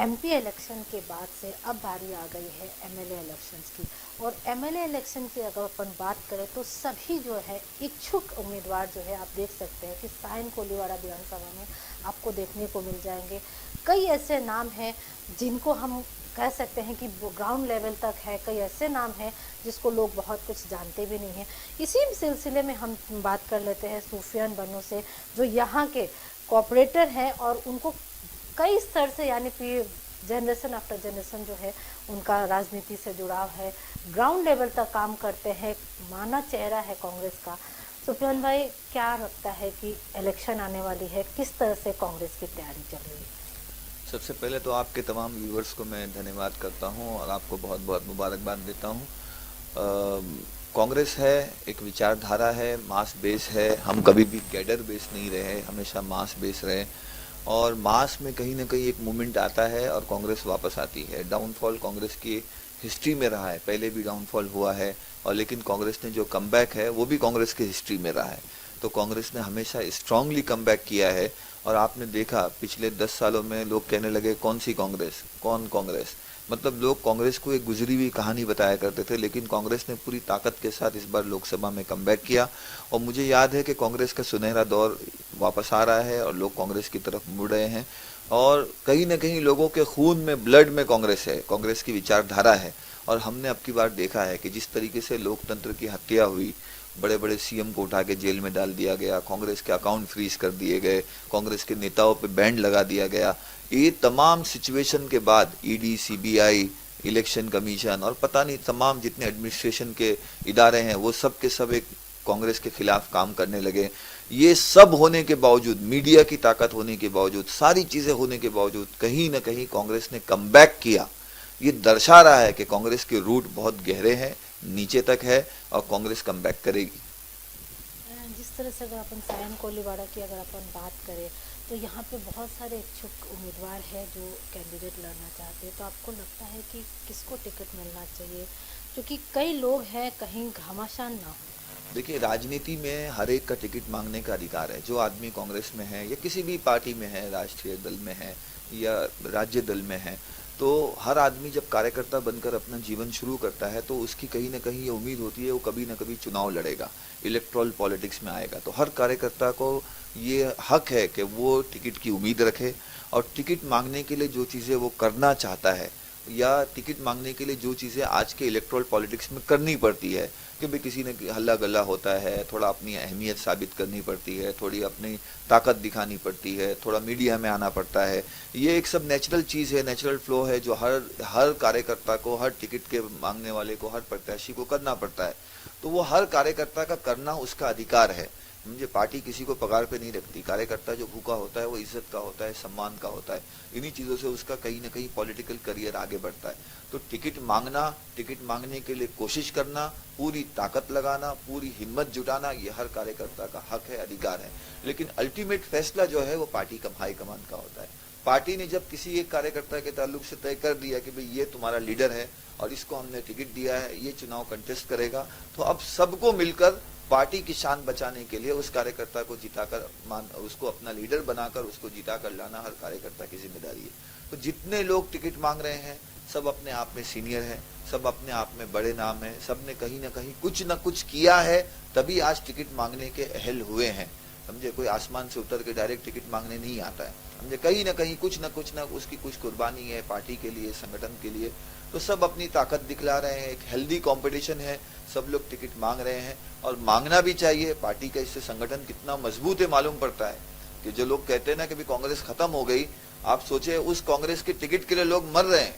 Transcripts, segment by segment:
MP election के बाद से अब बारी आ गई है एमएलए इलेक्शंस की। और एमएलए इलेक्शन की अगर अपन बात करें तो सभी जो है इच्छुक उम्मीदवार जो है आप देख सकते हैं कि साइन कोलीवाड़ा विधानसभा में आपको देखने को मिल जाएंगे। कई ऐसे नाम हैं जिनको हम कह सकते हैं कि ग्राउंड लेवल तक है, कई ऐसे नाम हैं जिसको लोग बहुत कुछ जानते भी नहीं हैं। इसी सिलसिले में हम बात कर लेते हैं सूफियान बनो से, जो यहाँ के कॉपरेटर हैं और उनको कई स्तर से यानी कि जनरेशन आफ्टर जनरेशन जो है उनका राजनीति से जुड़ाव है, ग्राउंड लेवल तक काम करते हैं, माना चेहरा है कांग्रेस का। सुफियान भाई, क्या लगता है कि इलेक्शन आने वाली है, किस तरह से कांग्रेस की तैयारी चल रही है? सबसे पहले तो आपके तमाम व्यूवर्स को मैं धन्यवाद करता हूं और आपको बहुत बहुत मुबारकबाद देता हूं। कांग्रेस है, एक विचारधारा है, मास बेस है। हम कभी भी कैडर बेस नहीं रहे, हमेशा मास बेस रहे। और मास में कहीं ना कहीं एक मूवमेंट आता है और कांग्रेस वापस आती है। डाउनफॉल कांग्रेस की हिस्ट्री में रहा है, पहले भी डाउनफॉल हुआ है, और लेकिन कांग्रेस ने जो कमबैक है वो भी कांग्रेस की हिस्ट्री में रहा है। तो कांग्रेस ने हमेशा स्ट्रांगली कमबैक किया है। और आपने देखा पिछले 10 सालों में लोग कहने लगे कौन सी कांग्रेस, कौन कांग्रेस, मतलब लोग कांग्रेस को एक गुजरी हुई कहानी बताया करते थे। लेकिन कांग्रेस ने पूरी ताकत के साथ इस बार लोकसभा में कमबैक किया और मुझे याद है कि कांग्रेस का सुनहरा दौर वापस आ रहा है और लोग कांग्रेस की तरफ मुड़ रहे हैं। और कहीं ना कहीं लोगों के खून में, ब्लड में कांग्रेस है, कांग्रेस की विचारधारा है। और हमने अब की बार देखा है कि जिस तरीके से लोकतंत्र की हत्या हुई, बड़े बड़े सीएम को उठा के जेल में डाल दिया गया, कांग्रेस के अकाउंट फ्रीज कर दिए गए, कांग्रेस के नेताओं पे बैंड लगा दिया गया, ये तमाम सिचुएशन के बाद ईडी, सीबीआई, इलेक्शन कमीशन और पता नहीं तमाम जितने एडमिनिस्ट्रेशन के इदारे हैं वो सब के सब एक कांग्रेस के खिलाफ काम करने लगे। ये सब होने के बावजूद, मीडिया की ताकत होने के बावजूद, सारी चीजें होने के बावजूद कहीं ना कहीं कांग्रेस ने कमबैक किया। ये दर्शा रहा है कि कांग्रेस के रूट बहुत गहरे हैं, नीचे तक है और कांग्रेस कमबैक करेगी। जिस तरह से अगर अपन सायन कोलीवाड़ा की अगर अपन बात करें तो यहाँ पे बहुत सारे इच्छुक उम्मीदवार हैं जो कैंडिडेट लड़ना चाहते हैं, तो आपको लगता है कि किसको टिकट मिलना चाहिए, क्योंकि कई लोग हैं कहीं घमासान ना हो? देखिए, राजनीति में हर एक का टिकट मांगने का अधिकार है। जो आदमी कांग्रेस में है या किसी भी पार्टी में है, राष्ट्रीय दल में है या राज्य दल में है, तो हर आदमी जब कार्यकर्ता बनकर अपना जीवन शुरू करता है तो उसकी कहीं ना कहीं ये उम्मीद होती है वो कभी ना कभी चुनाव लड़ेगा, इलेक्टोरल पॉलिटिक्स में आएगा। तो हर कार्यकर्ता को ये हक है कि वो टिकट की उम्मीद रखे और टिकट मांगने के लिए जो चीज़ें वो करना चाहता है या टिकट मांगने के लिए जो चीज़ें आज के इलेक्टोरल पॉलिटिक्स में करनी पड़ती है कि भाई किसी ने हल्ला गल्ला होता है, थोड़ा अपनी अहमियत साबित करनी पड़ती है, थोड़ी अपनी ताकत दिखानी पड़ती है, थोड़ा मीडिया में आना पड़ता है। ये एक सब नेचुरल चीज़ है, नेचुरल फ्लो है जो हर कार्यकर्ता को, हर टिकट के मांगने वाले को, हर प्रत्याशी को करना पड़ता है। तो वो हर कार्यकर्ता का करना उसका अधिकार है। मुझे पार्टी किसी को पगार पे नहीं रखती। कार्यकर्ता जो भूखा होता है वो इज्जत का होता है, सम्मान का होता है। इन्हीं चीज़ों से उसका कहीं ना कहीं पॉलिटिकल करियर आगे बढ़ता है। तो टिकट मांगना, टिकट मांगने के लिए कोशिश करना, पूरी ताकत लगाना, पूरी हिम्मत जुटाना, ये हर कार्यकर्ता का हक है, अधिकार है। लेकिन अल्टीमेट फैसला जो है वो पार्टी का हाईकमान का होता है। पार्टी ने जब किसी एक कार्यकर्ता के ताल्लुक से तय कर दिया कि भाई ये तुम्हारा लीडर है और इसको हमने टिकट दिया है, ये चुनाव कंटेस्ट करेगा, तो अब सबको मिलकर पार्टी की शान बचाने के लिए उस कार्यकर्ता को जिताकर उसको अपना लीडर बनाकर उसको जिताकर लाना हर कार्यकर्ता की जिम्मेदारी है। तो जितने लोग टिकट मांग रहे हैं सब अपने आप में सीनियर हैं, सब अपने आप में बड़े नाम हैं, सब ने कहीं ना कुछ किया है, तभी आज टिकट मांगने के अहल हुए हैं। समझे, कोई आसमान से उतर के डायरेक्ट टिकट मांगने नहीं आता है। समझे, कहीं ना कुछ उसकी कुछ कुर्बानी है पार्टी के लिए, संगठन के लिए। तो सब अपनी ताकत दिखला रहे हैं, एक हेल्दी कंपटीशन है, सब लोग टिकट मांग रहे हैं और मांगना भी चाहिए। पार्टी का इससे संगठन कितना मजबूत है मालूम पड़ता है। कि जो लोग कहते हैं ना कि भी कांग्रेस खत्म हो गई, आप सोचे उस कांग्रेस के टिकट के लिए लोग मर रहे हैं,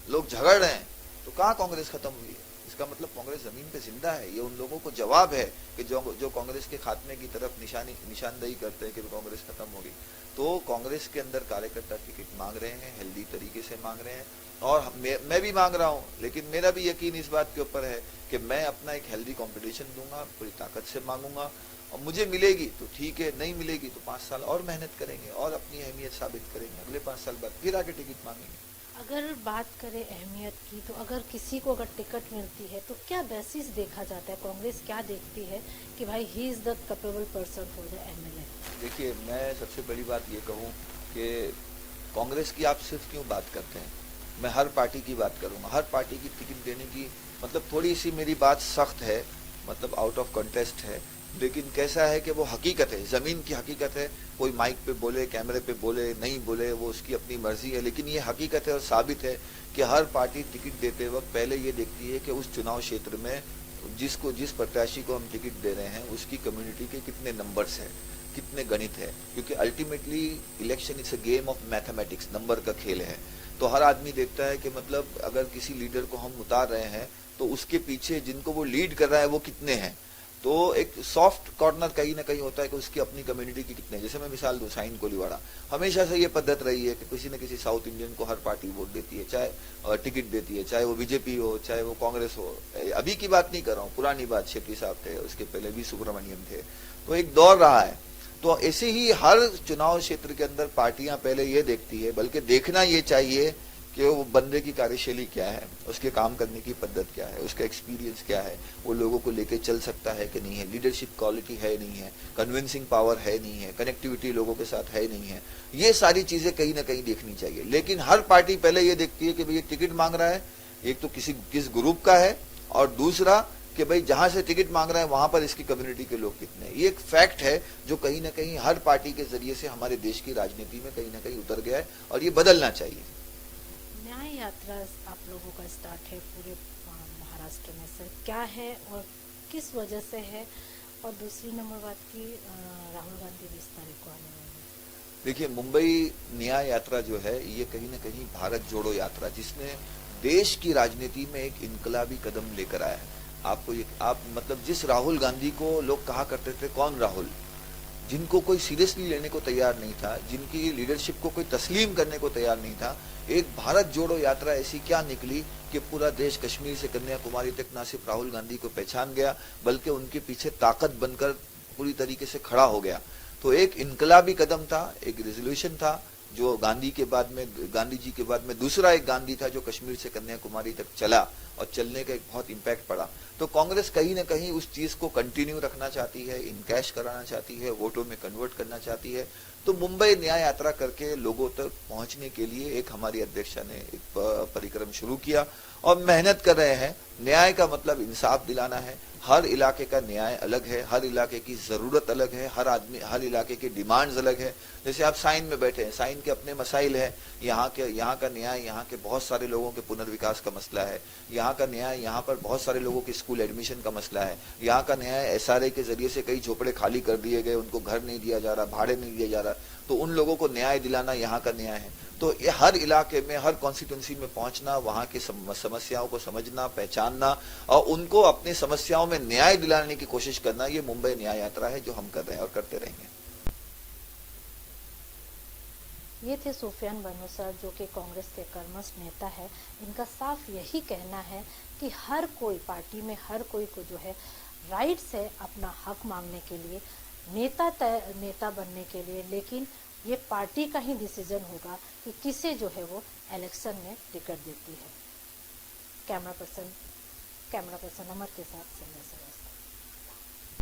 लोग झगड़ रहे हैं, तो कहाँ कांग्रेस खत्म हुई है? इसका मतलब कांग्रेस जमीन पे जिंदा है। ये उन लोगों को जवाब है कि जो कांग्रेस के खात्मे की तरफ निशानदेही करते हैं कि कांग्रेस खत्म होगी। तो कांग्रेस के अंदर कार्यकर्ता टिकट मांग रहे हैं, हेल्दी तरीके से मांग रहे हैं और मैं भी मांग रहा हूं। लेकिन मेरा भी यकीन इस बात के ऊपर है कि मैं अपना एक हेल्दी कंपटीशन दूंगा, पूरी ताकत से मांगूंगा और मुझे मिलेगी तो ठीक है, नहीं मिलेगी तो 5 साल और मेहनत करेंगे और अपनी अहमियत साबित करेंगे। अगले 5 साल बाद फिर आके टिकट मांगेंगे। अगर बात करें अहमियत की, तो अगर किसी को अगर टिकट मिलती है तो क्या बेसिस देखा जाता है, कांग्रेस क्या देखती है कि भाई he is the capable person for the MLA? देखिए, मैं सबसे बड़ी बात ये कहूँ कि कांग्रेस की आप सिर्फ क्यों बात करते हैं? मैं हर पार्टी की बात करूंगा, हर पार्टी की टिकट देने की मतलब थोड़ी सी मेरी बात सख्त है, मतलब आउट ऑफ कॉन्टेस्ट है, लेकिन कैसा है कि वो हकीकत है, जमीन की हकीकत है। कोई माइक पे बोले, कैमरे पे बोले, नहीं बोले, वो उसकी अपनी मर्जी है, लेकिन ये हकीकत है और साबित है कि हर पार्टी टिकट देते वक्त पहले ये देखती है कि उस चुनाव क्षेत्र में जिस प्रत्याशी को हम टिकट दे रहे हैं उसकी कम्युनिटी के कितने नंबर्स हैं, कितने गणित है, क्योंकि ultimately election it's a game of mathematics, number का खेल है। तो हर आदमी देखता है कि मतलब अगर किसी लीडर को हम उतार रहे हैं तो उसके पीछे जिनको वो लीड कर रहा है वो कितने हैं। तो एक सॉफ्ट कॉर्नर कहीं ना कहीं होता है कि उसकी अपनी कम्युनिटी की कितने। जैसे मैं मिसाल दूं, साइन कोलीवाड़ा, हमेशा से ये पद्धत रही है कि किसी न किसी साउथ इंडियन को हर पार्टी वोट देती है, चाहे टिकट देती है, चाहे वो बीजेपी हो, चाहे वो कांग्रेस हो। अभी की बात नहीं कर रहा हूँ, पुरानी बात, शेट्टी साहब थे, उसके पहले भी सुब्रमण्यम थे, तो एक दौर रहा है। तो ऐसे ही हर चुनाव क्षेत्र के अंदर पार्टियां पहले ये देखती है, बल्कि देखना ये चाहिए कि वो बंदे की कार्यशैली क्या है, उसके काम करने की पद्धत क्या है, उसका एक्सपीरियंस क्या है, वो लोगों को लेके चल सकता है कि नहीं है, लीडरशिप क्वालिटी है नहीं है, कन्विंसिंग पावर है नहीं है, कनेक्टिविटी लोगों के साथ है नहीं है। ये सारी चीजें कहीं ना कहीं देखनी चाहिए। लेकिन हर पार्टी पहले ये देखती है कि भाई ये टिकट मांग रहा है, एक तो किस ग्रुप का है, और दूसरा कि भाई जहां से टिकट मांग रहा है वहां पर इसकी कम्युनिटी के लोग कितने हैं। ये एक फैक्ट है जो कहीं ना कहीं हर पार्टी के जरिए से हमारे देश की राजनीति में कहीं ना कहीं उतर गया है, और ये बदलना चाहिए। न्याय यात्रा आप लोगों का स्टार्ट है पूरे महाराष्ट्र में, सर क्या है और किस वजह से है? और दूसरी नंबर बात की राहुल गांधी 20 तारीख को आने वाले हैं। देखिए, मुंबई न्याय यात्रा जो है ये कहीं ना कहीं भारत जोड़ो यात्रा, जिसने देश की राजनीति में एक इनकलाबी कदम लेकर आया है। आप मतलब जिस राहुल गांधी को लोग कहा करते थे कौन राहुल, जिनको कोई सीरियसली लेने को तैयार नहीं था, जिनकी लीडरशिप को कोई तस्लीम करने को तैयार नहीं था, एक भारत जोड़ो यात्रा ऐसी क्या निकली कि पूरा देश कश्मीर से कन्याकुमारी तक ना सिर्फ राहुल गांधी को पहचान गया, बल्कि उनके पीछे ताकत बनकर पूरी तरीके से खड़ा हो गया। तो एक इनकलाबी कदम था, एक रेजोल्यूशन था जो गांधी जी के बाद में दूसरा एक गांधी था जो कश्मीर से कन्याकुमारी तक चला, और चलने का एक बहुत इम्पैक्ट पड़ा। तो कांग्रेस कहीं ना कहीं उस चीज को कंटिन्यू रखना चाहती है, इनकैश कराना चाहती है, वोटों में कन्वर्ट करना चाहती है। तो मुंबई न्याय यात्रा करके लोगों तक पहुंचने के लिए एक हमारी अध्यक्षा ने एक परिक्रम शुरू किया और मेहनत कर रहे हैं। न्याय का मतलब इंसाफ दिलाना है। हर इलाके का न्याय अलग है, हर इलाके की जरूरत अलग है, हर इलाके की डिमांड्स अलग है। जैसे आप साइन में बैठे हैं, साइन के अपने मसाइल है, यहाँ का न्याय, यहाँ के बहुत सारे लोगों के पुनर्विकास का मसला है, यहाँ का न्याय, यहाँ पर बहुत सारे लोगों के स्कूल एडमिशन का मसला है, यहाँ का न्याय एसआरए के जरिए से कई झोपड़े खाली कर दिए गए, उनको घर नहीं दिया जा रहा, भाड़े नहीं दिया जा रहा, तो उन लोगों को न्याय दिलाना यहाँ का न्याय है। तो ये हर इलाके में, हर कॉन्स्टिट्यूंसी में पहुंचना, वहां की समस्याओं को समझना, पहचानना और उनको अपनी समस्याओं में न्याय दिलाने की कोशिश करना, ये मुंबई न्याय यात्रा है जो हम कर रहे हैं और करते रहेंगे। ये थे सुफियान बनो सर, जो कि कांग्रेस के कर्मठ नेता है। इनका साफ यही कहना है कि हर कोई पार्टी में हर कोई को जो है राइट्स है अपना हक मांगने के लिए, नेता बनने के लिए, लेकिन ये पार्टी का ही डिसीजन होगा कि किसे जो है वो इलेक्शन में टिकट देती है। कैमरा पर्सन अमर के साथ संजय सर।